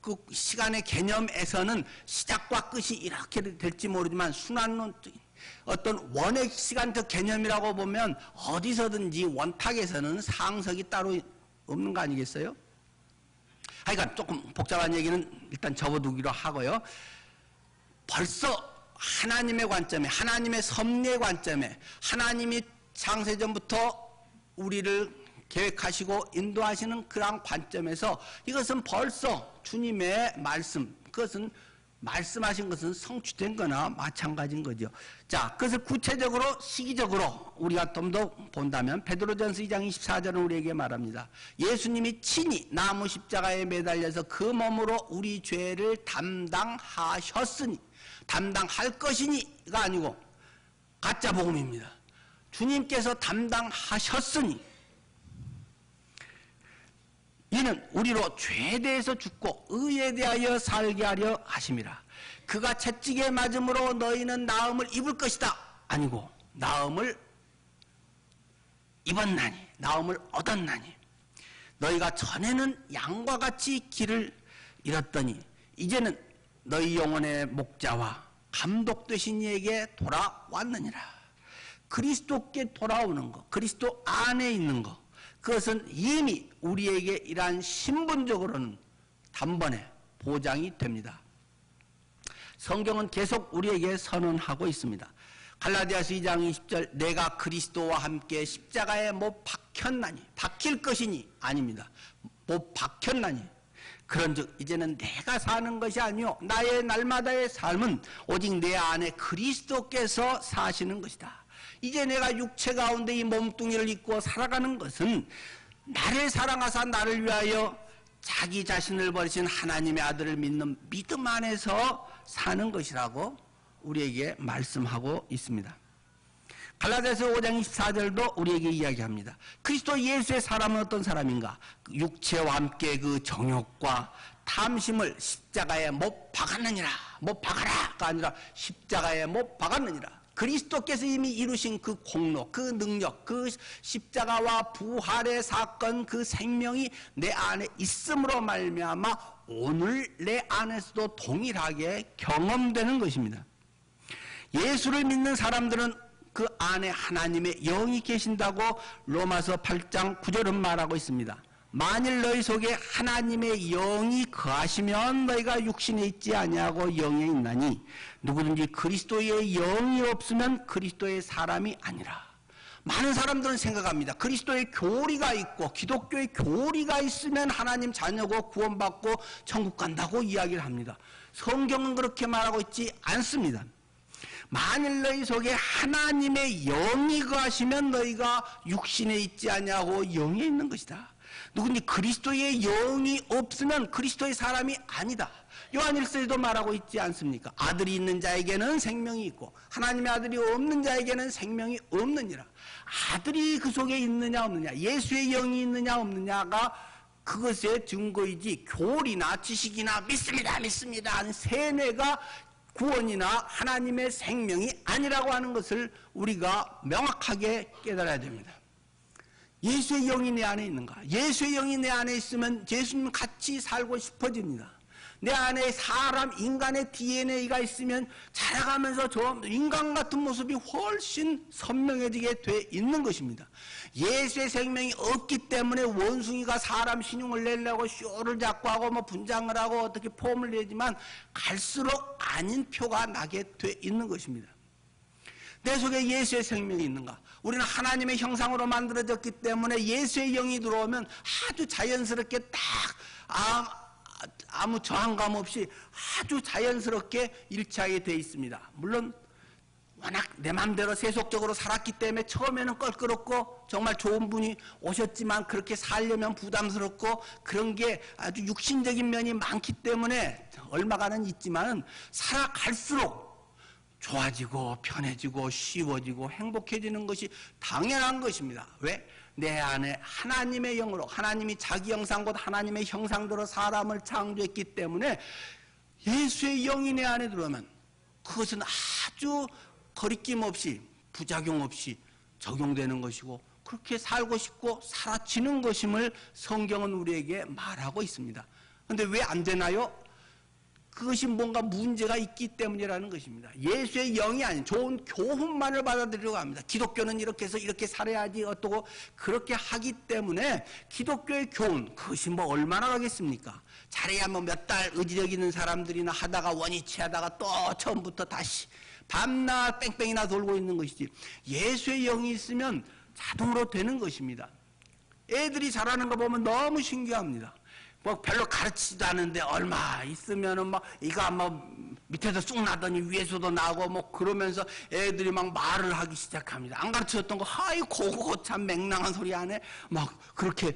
그 시간의 개념에서는 시작과 끝이 이렇게 될지 모르지만 순환론 어떤 원의 시간적 개념이라고 보면 어디서든지 원탁에서는 상석이 따로 없는 거 아니겠어요? 하여간 조금 복잡한 얘기는 일단 접어두기로 하고요. 벌써 하나님의 관점에, 하나님의 섭리의 관점에, 하나님이 창세전부터 우리를 계획하시고 인도하시는 그러한 관점에서 이것은 벌써 주님의 말씀, 그것은 말씀하신 것은 성취된 거나 마찬가지인 거죠. 자, 그것을 구체적으로 시기적으로 우리가 좀 더 본다면 베드로전서 2장 24절은 우리에게 말합니다. 예수님이 친히 나무 십자가에 매달려서 그 몸으로 우리 죄를 담당하셨으니, 담당할 것이니가 아니고 가짜 복음입니다. 주님께서 담당하셨으니 이는 우리로 죄에 대해서 죽고 의에 대하여 살게 하려 하심이라. 그가 채찍에 맞음으로 너희는 나음을 입을 것이다 아니고 나음을 입었나니, 나음을 얻었나니. 너희가 전에는 양과 같이 길을 잃었더니 이제는 너희 영혼의 목자와 감독 되신 이에게 돌아왔느니라. 그리스도께 돌아오는 것, 그리스도 안에 있는 것, 그것은 이미 우리에게 이러한 신분적으로는 단번에 보장이 됩니다. 성경은 계속 우리에게 선언하고 있습니다. 갈라디아서 2장 20절, 내가 그리스도와 함께 십자가에 못 박혔나니, 박힐 것이니 아닙니다. 못 박혔나니. 그런즉 이제는 내가 사는 것이 아니요 나의 날마다의 삶은 오직 내 안에 그리스도께서 사시는 것이다. 이제 내가 육체 가운데 이 몸뚱이를 입고 살아가는 것은 나를 사랑하사 나를 위하여 자기 자신을 버리신 하나님의 아들을 믿는 믿음 안에서 사는 것이라고 우리에게 말씀하고 있습니다. 갈라디아서 5장 24절도 우리에게 이야기합니다. 그리스도 예수의 사람은 어떤 사람인가? 육체와 함께 그 정욕과 탐심을 십자가에 못 박았느니라. 못 박아라가 아니라 십자가에 못 박았느니라. 그리스도께서 이미 이루신 그 공로, 그 능력, 그 십자가와 부활의 사건, 그 생명이 내 안에 있음으로 말미암아 오늘 내 안에서도 동일하게 경험되는 것입니다. 예수를 믿는 사람들은 그 안에 하나님의 영이 계신다고 로마서 8장 9절은 말하고 있습니다. 만일 너희 속에 하나님의 영이 거하시면 너희가 육신에 있지 아니하고 영에 있나니 누구든지 그리스도의 영이 없으면 그리스도의 사람이 아니라. 많은 사람들은 생각합니다. 그리스도의 교리가 있고 기독교의 교리가 있으면 하나님 자녀고 구원받고 천국 간다고 이야기를 합니다. 성경은 그렇게 말하고 있지 않습니다. 만일 너희 속에 하나님의 영이 거하시면 너희가 육신에 있지 아니하고 영에 있는 것이다. 누군지 그리스도의 영이 없으면 그리스도의 사람이 아니다. 요한일서에도 말하고 있지 않습니까? 아들이 있는 자에게는 생명이 있고 하나님의 아들이 없는 자에게는 생명이 없느니라. 아들이 그 속에 있느냐 없느냐, 예수의 영이 있느냐 없느냐가 그것의 증거이지 교리나 지식이나 믿습니다 하는 세뇌가 구원이나 하나님의 생명이 아니라고 하는 것을 우리가 명확하게 깨달아야 됩니다. 예수의 영이 내 안에 있는가? 예수의 영이 내 안에 있으면 예수님 같이 살고 싶어집니다. 내 안에 사람, 인간의 DNA가 있으면 자라가면서 저 인간 같은 모습이 훨씬 선명해지게 돼 있는 것입니다. 예수의 생명이 없기 때문에 원숭이가 사람 신용을 내려고 쇼를 잡고 하고 뭐 분장을 하고 어떻게 폼을 내지만 갈수록 아닌 표가 나게 돼 있는 것입니다. 내 속에 예수의 생명이 있는가? 우리는 하나님의 형상으로 만들어졌기 때문에 예수의 영이 들어오면 아주 자연스럽게 딱 아무 저항감 없이 아주 자연스럽게 일치하게 되어 있습니다. 물론 워낙 내 마음대로 세속적으로 살았기 때문에 처음에는 껄끄럽고 정말 좋은 분이 오셨지만 그렇게 살려면 부담스럽고 그런 게 아주 육신적인 면이 많기 때문에 얼마간은 있지만 살아갈수록 좋아지고 편해지고 쉬워지고 행복해지는 것이 당연한 것입니다. 왜? 내 안에 하나님의 영으로, 하나님이 자기 형상 곧 하나님의 형상대로 사람을 창조했기 때문에 예수의 영이 내 안에 들어오면 그것은 아주 거리낌 없이 부작용 없이 적용되는 것이고 그렇게 살고 싶고 살아지는 것임을 성경은 우리에게 말하고 있습니다. 그런데 왜 안 되나요? 그것이 뭔가 문제가 있기 때문이라는 것입니다. 예수의 영이 아닌 좋은 교훈만을 받아들이려고 합니다. 기독교는 이렇게 해서 이렇게 살아야지 어떠고 그렇게 하기 때문에 기독교의 교훈, 그것이 뭐 얼마나 하겠습니까? 잘해야 뭐 몇 달 의지력 있는 사람들이나 하다가 원위치 하다가 또 처음부터 다시 밤낮 뺑뺑이나 돌고 있는 것이지, 예수의 영이 있으면 자동으로 되는 것입니다. 애들이 잘하는 거 보면 너무 신기합니다. 뭐 별로 가르치지도 않은데 얼마 있으면은 막 이거 뭐 밑에서 쑥 나더니 위에서도 나고 뭐 그러면서 애들이 막 말을 하기 시작합니다. 안 가르쳐줬던 거 아이고 참 맹랑한 소리 안 해. 막 그렇게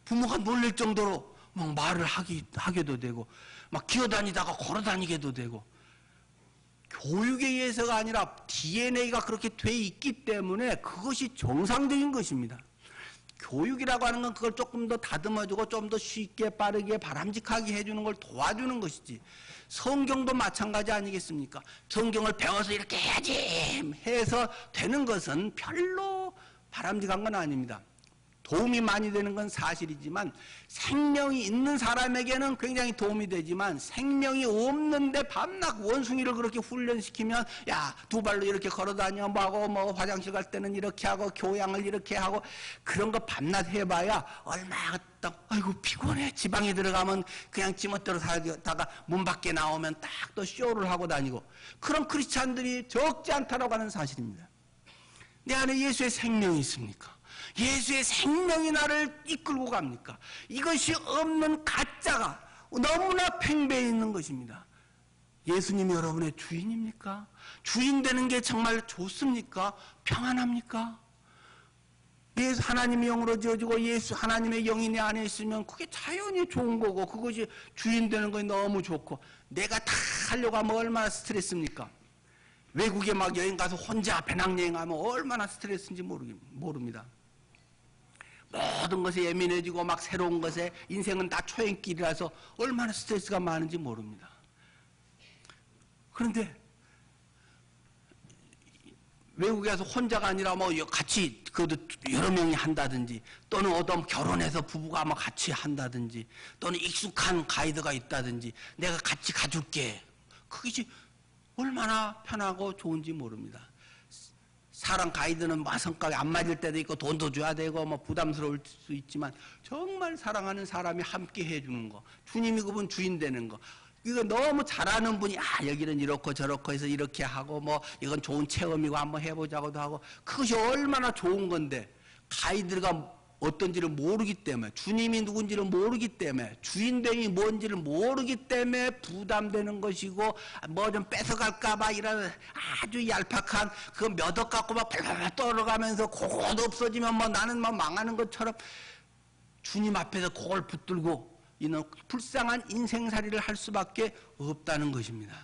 부모가 놀랄 정도로 막 말을 하게도 되고 막 기어다니다가 걸어다니게도 되고, 교육에 의해서가 아니라 DNA가 그렇게 돼 있기 때문에 그것이 정상적인 것입니다. 교육이라고 하는 건 그걸 조금 더 다듬어주고 좀 더 쉽게 빠르게 바람직하게 해주는 걸 도와주는 것이지, 성경도 마찬가지 아니겠습니까? 성경을 배워서 이렇게 해야지 해서 되는 것은 별로 바람직한 건 아닙니다. 도움이 많이 되는 건 사실이지만 생명이 있는 사람에게는 굉장히 도움이 되지만, 생명이 없는데 밤낮 원숭이를 그렇게 훈련시키면 야 두 발로 이렇게 걸어다녀 뭐하고 뭐 화장실 갈 때는 이렇게 하고 교양을 이렇게 하고 그런 거 밤낮 해봐야 얼마나 딱 아이고 피곤해, 지방에 들어가면 그냥 지멋대로 살다가 문 밖에 나오면 딱 또 쇼를 하고 다니고, 그런 크리스찬들이 적지 않다라고 하는 사실입니다. 내 안에 예수의 생명이 있습니까? 예수의 생명이 나를 이끌고 갑니까? 이것이 없는 가짜가 너무나 팽배해 있는 것입니다. 예수님이 여러분의 주인입니까? 주인 되는 게 정말 좋습니까? 평안합니까? 예수 하나님의 영으로 지어지고 예수 하나님의 영이 내 안에 있으면 그게 자연히 좋은 거고, 그것이 주인 되는 거 너무 좋고, 내가 다 하려고 하면 얼마나 스트레스입니까? 외국에 막 여행 가서 혼자 배낭여행하면 얼마나 스트레스인지 모릅니다. 모든 것에 예민해지고 막 새로운 것에, 인생은 다 초행길이라서 얼마나 스트레스가 많은지 모릅니다. 그런데 외국에 가서 혼자가 아니라 뭐 같이 여러 명이 한다든지, 또는 어떤 결혼해서 부부가 뭐 같이 한다든지, 또는 익숙한 가이드가 있다든지 내가 같이 가줄게, 그것이 얼마나 편하고 좋은지 모릅니다. 사람 가이드는 막 성격이 안 맞을 때도 있고 돈도 줘야 되고 뭐 부담스러울 수 있지만, 정말 사랑하는 사람이 함께 해주는 거, 주님이 그분 주인 되는 거, 이거 너무 잘하는 분이 여기는 이렇고 저렇고 해서 이렇게 하고 뭐 이건 좋은 체험이고 한번 해보자고도 하고, 그것이 얼마나 좋은 건데, 가이드가 어떤지를 모르기 때문에, 주님이 누군지를 모르기 때문에, 주인됨이 뭔지를 모르기 때문에 부담되는 것이고, 뭐 좀 뺏어갈까봐 이런 아주 얄팍한 그 몇 억 갖고 막 발발발 떨어가면서 그것도 없어지면 뭐 나는 뭐 망하는 것처럼 주님 앞에서 그걸 붙들고 이는 불쌍한 인생살이를 할 수밖에 없다는 것입니다.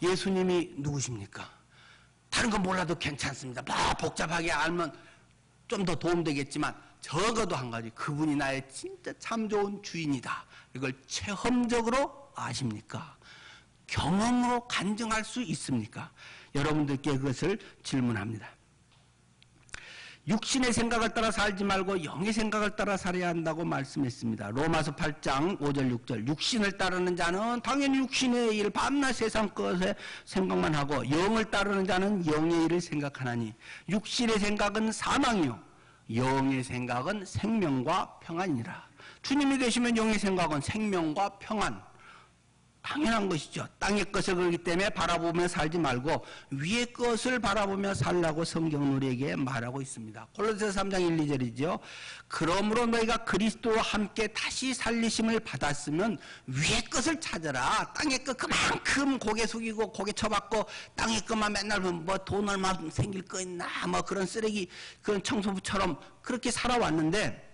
예수님이 누구십니까? 다른 건 몰라도 괜찮습니다. 뭐 복잡하게 알면 좀 더 도움되겠지만, 적어도 한 가지, 그분이 나의 진짜 참 좋은 주인이다, 이걸 체험적으로 아십니까? 경험으로 간증할 수 있습니까? 여러분들께 그것을 질문합니다. 육신의 생각을 따라 살지 말고 영의 생각을 따라 살아야 한다고 말씀했습니다. 로마서 8장 5절 6절, 육신을 따르는 자는 당연히 육신의 일 밤낮 세상 것에 생각만 하고, 영을 따르는 자는 영의 일을 생각하나니 육신의 생각은 사망이요 영의 생각은 생명과 평안이라. 주님이 되시면 영의 생각은 생명과 평안, 당연한 것이죠. 땅의 것을 그렇기 때문에 바라보며 살지 말고 위의 것을 바라보며 살라고 성경은 우리에게 말하고 있습니다. 골로새서 3장 1, 2절이죠. 그러므로 너희가 그리스도와 함께 다시 살리심을 받았으면 위의 것을 찾아라. 땅의 것 그만큼 고개 숙이고 고개 쳐박고 땅의 것만 맨날 뭐 돈 얼마 생길 거 있나 뭐 그런 쓰레기, 그런 청소부처럼 그렇게 살아왔는데,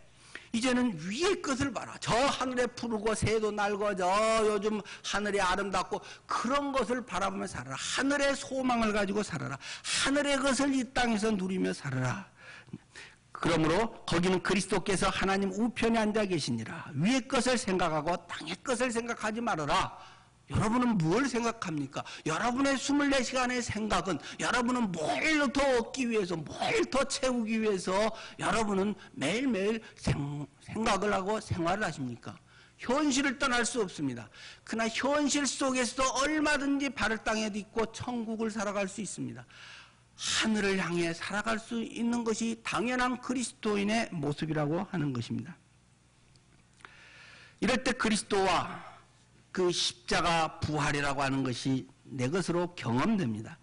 이제는 위의 것을 봐라. 저 하늘에 푸르고 새도 날고 저 요즘 하늘이 아름답고 그런 것을 바라보며 살아라. 하늘의 소망을 가지고 살아라. 하늘의 것을 이 땅에서 누리며 살아라. 그러므로 거기는 그리스도께서 하나님 우편에 앉아 계시니라. 위의 것을 생각하고 땅의 것을 생각하지 말아라. 여러분은 뭘 생각합니까? 여러분의 24시간의 생각은, 여러분은 뭘 더 얻기 위해서, 뭘 더 채우기 위해서 여러분은 매일매일 생각을 하고 생활을 하십니까? 현실을 떠날 수 없습니다. 그러나 현실 속에서도 얼마든지 발을 땅에 딛고 천국을 살아갈 수 있습니다. 하늘을 향해 살아갈 수 있는 것이 당연한 그리스도인의 모습이라고 하는 것입니다. 이럴 때 그리스도와 그 십자가 부활이라고 하는 것이 내 것으로 경험됩니다.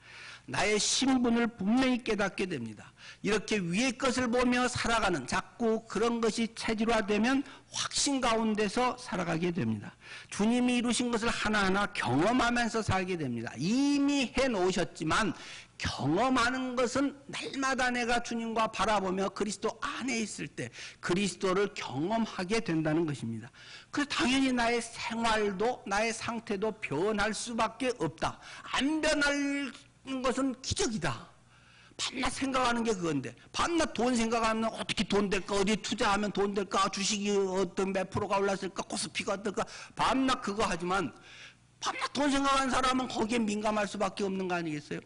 나의 신분을 분명히 깨닫게 됩니다. 이렇게 위의 것을 보며 살아가는 자꾸 그런 것이 체질화되면 확신 가운데서 살아가게 됩니다. 주님이 이루신 것을 하나하나 경험하면서 살게 됩니다. 이미 해놓으셨지만 경험하는 것은 날마다 내가 주님과 바라보며 그리스도 안에 있을 때 그리스도를 경험하게 된다는 것입니다. 그래서 당연히 나의 생활도 나의 상태도 변할 수밖에 없다. 안 변할 것은 기적이다. 밤낮 생각하는 게 그건데, 밤낮 돈 생각하면 어떻게 돈 될까, 어디 투자하면 돈 될까, 주식이 어떤 몇 프로가 올랐을까, 코스피가 어떨까, 밤낮 그거 하지만 밤낮 돈 생각하는 사람은 거기에 민감할 수밖에 없는 거 아니겠어요?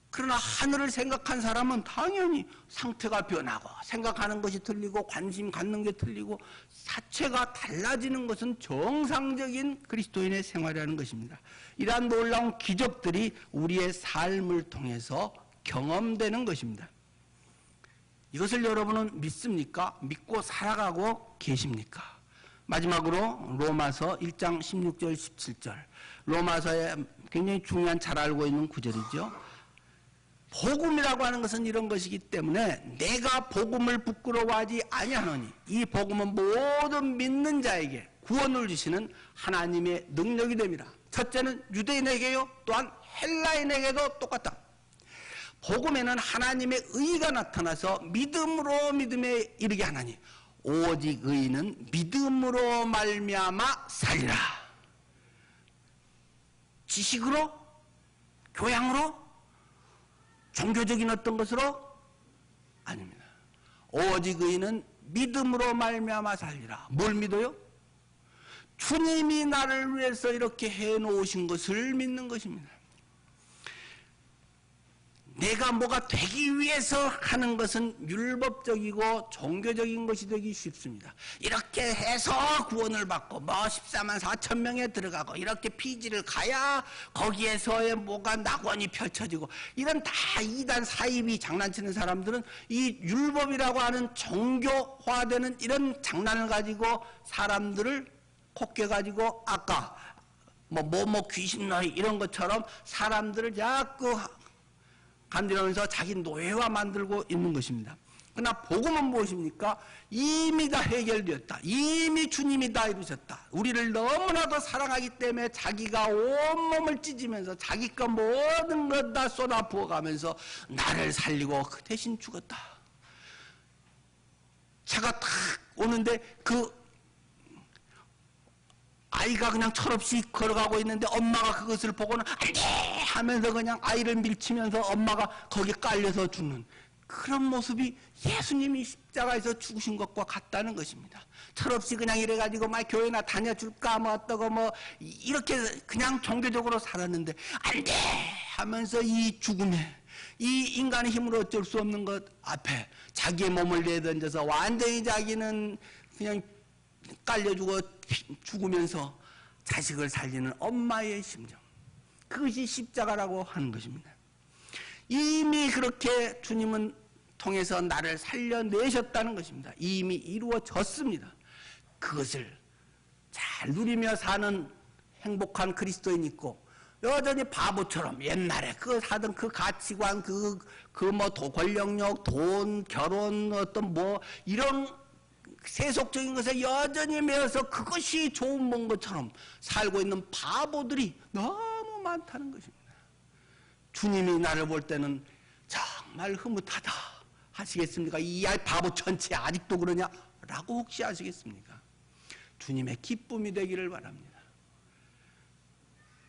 그러나 하늘을 생각한 사람은 당연히 상태가 변하고 생각하는 것이 틀리고 관심 갖는 게 틀리고 사체가 달라지는 것은 정상적인 그리스도인의 생활이라는 것입니다. 이러한 놀라운 기적들이 우리의 삶을 통해서 경험되는 것입니다. 이것을 여러분은 믿습니까? 믿고 살아가고 계십니까? 마지막으로 로마서 1장 16절 17절, 로마서에 굉장히 중요한 잘 알고 있는 구절이죠. 복음이라고 하는 것은 이런 것이기 때문에 내가 복음을 부끄러워하지 아니하노니 이 복음은 모든 믿는 자에게 구원을 주시는 하나님의 능력이 됩니다. 첫째는 유대인에게요, 또한 헬라인에게도 똑같다. 복음에는 하나님의 의가 나타나서 믿음으로 믿음에 이르게 하나니 오직 의인은 믿음으로 말미암아 살리라. 지식으로, 교양으로, 종교적인 어떤 것으로? 아닙니다. 오직 의인은 믿음으로 말미암아 살리라. 뭘 믿어요? 주님이 나를 위해서 이렇게 해놓으신 것을 믿는 것입니다. 내가 뭐가 되기 위해서 하는 것은 율법적이고 종교적인 것이 되기 쉽습니다. 이렇게 해서 구원을 받고 뭐 14만 4천 명에 들어가고 이렇게 피지를 가야 거기에서의 뭐가 낙원이 펼쳐지고 이런 다 이단 사이비 장난치는 사람들은 이 율법이라고 하는 종교화되는 이런 장난을 가지고 사람들을 콧게 가지고 아까 뭐 귀신 너희 이런 것처럼 사람들을 자꾸 간지러면서 자기 노예화 만들고 있는 것입니다. 그러나 복음은 무엇입니까? 이미 다 해결되었다. 이미 주님이 다 이루셨다. 우리를 너무나도 사랑하기 때문에 자기가 온몸을 찢으면서 자기 것 모든 것 다 쏟아 부어가면서 나를 살리고 그 대신 죽었다. 차가 탁 오는데 그 아이가 그냥 철없이 걸어가고 있는데 엄마가 그것을 보고는 안 돼 하면서 그냥 아이를 밀치면서 엄마가 거기에 깔려서 죽는 그런 모습이 예수님이 십자가에서 죽으신 것과 같다는 것입니다. 철없이 그냥 이래가지고 막 교회나 다녀줄까 뭐 어떠고 뭐 이렇게 그냥 종교적으로 살았는데 안 돼 하면서 이 죽음에 이 인간의 힘으로 어쩔 수 없는 것 앞에 자기의 몸을 내던져서 완전히 자기는 그냥 깔려주고 죽으면서 자식을 살리는 엄마의 심정, 그것이 십자가라고 하는 것입니다. 이미 그렇게 주님은 통해서 나를 살려내셨다는 것입니다. 이미 이루어졌습니다. 그것을 잘 누리며 사는 행복한 그리스도인 있고 여전히 바보처럼 옛날에 그 하던 그 가치관 뭐 권력력, 돈, 결혼 어떤 뭐 이런 세속적인 것에 여전히 매여서 그것이 좋은 몽 것처럼 살고 있는 바보들이 너무 많다는 것입니다. 주님이 나를 볼 때는 정말 흐뭇하다 하시겠습니까? 이 바보 천치 아직도 그러냐? 라고 혹시 하시겠습니까? 주님의 기쁨이 되기를 바랍니다.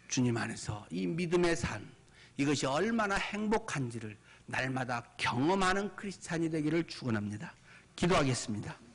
주님 안에서 이 믿음의 삶, 이것이 얼마나 행복한지를 날마다 경험하는 크리스찬이 되기를 축원합니다. 기도하겠습니다.